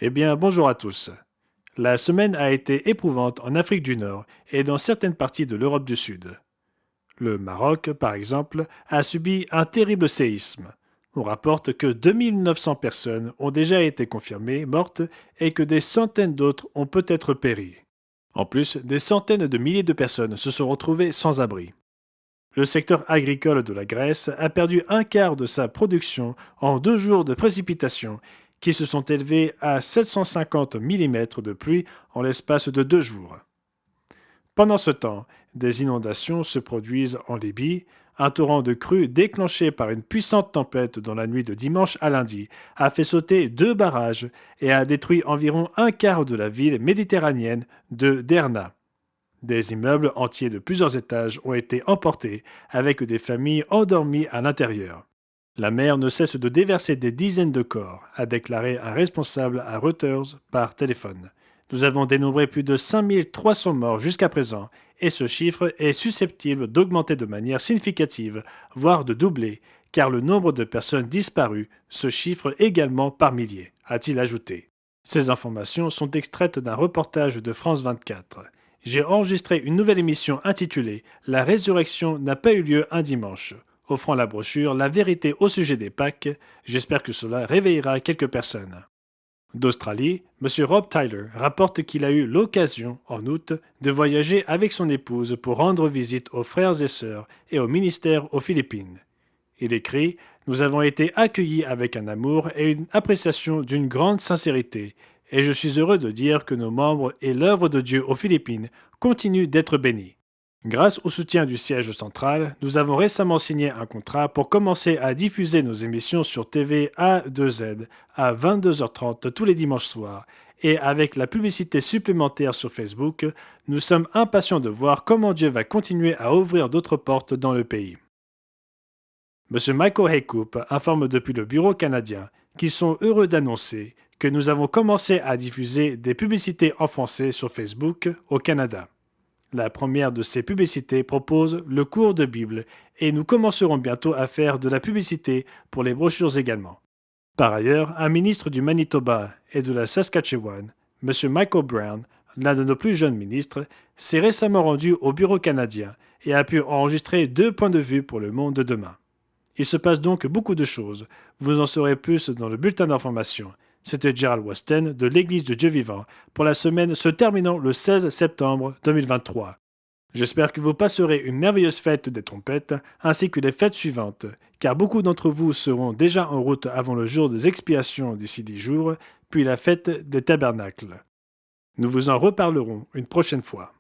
Eh bien, bonjour à tous. La semaine a été éprouvante en Afrique du Nord et dans certaines parties de l'Europe du Sud. Le Maroc, par exemple, a subi un terrible séisme. On rapporte que 2900 personnes ont déjà été confirmées mortes et que des centaines d'autres ont peut-être péri. En plus, des centaines de milliers de personnes se sont retrouvées sans abri. Le secteur agricole de la Grèce a perdu un quart de sa production en 2 jours de précipitations qui se sont élevées à 750 mm de pluie en l'espace de 2 jours. Pendant ce temps, des inondations se produisent en Libye. Un torrent de crue déclenché par une puissante tempête dans la nuit de dimanche à lundi a fait sauter 2 barrages et a détruit environ un quart de la ville méditerranéenne de Derna. Des immeubles entiers de plusieurs étages ont été emportés, avec des familles endormies à l'intérieur. La mer ne cesse de déverser des dizaines de corps, a déclaré un responsable à Reuters par téléphone. Nous avons dénombré plus de 5300 morts jusqu'à présent, et ce chiffre est susceptible d'augmenter de manière significative, voire de doubler, car le nombre de personnes disparues se chiffre également par milliers, a-t-il ajouté. Ces informations sont extraites d'un reportage de France 24. J'ai enregistré une nouvelle émission intitulée La résurrection n'a pas eu lieu un dimanche, offrant la brochure La vérité au sujet des Pâques. J'espère que cela réveillera quelques personnes. D'Australie, M. Rob Tyler rapporte qu'il a eu l'occasion, en août, de voyager avec son épouse pour rendre visite aux frères et sœurs et au ministère aux Philippines. Il écrit « Nous avons été accueillis avec un amour et une appréciation d'une grande sincérité, et je suis heureux de dire que nos membres et l'œuvre de Dieu aux Philippines continuent d'être bénis. Grâce au soutien du siège central, nous avons récemment signé un contrat pour commencer à diffuser nos émissions sur TV A2Z à 22h30 tous les dimanches soirs, et avec la publicité supplémentaire sur Facebook, nous sommes impatients de voir comment Dieu va continuer à ouvrir d'autres portes dans le pays. M. Michael Haycoop informe depuis le Bureau canadien qu'ils sont heureux d'annoncer que nous avons commencé à diffuser des publicités en français sur Facebook au Canada. La première de ces publicités propose le cours de Bible et nous commencerons bientôt à faire de la publicité pour les brochures également. Par ailleurs, un ministre du Manitoba et de la Saskatchewan, M. Michael Brown, l'un de nos plus jeunes ministres, s'est récemment rendu au Bureau canadien et a pu enregistrer 2 points de vue pour le monde de demain. Il se passe donc beaucoup de choses. Vous en saurez plus dans le bulletin d'information. C'était Gerald Weston de l'Église de Dieu vivant pour la semaine se terminant le 16 septembre 2023. J'espère que vous passerez une merveilleuse fête des trompettes ainsi que les fêtes suivantes, car beaucoup d'entre vous seront déjà en route avant le jour des expiations d'ici 10 jours, puis la fête des tabernacles. Nous vous en reparlerons une prochaine fois.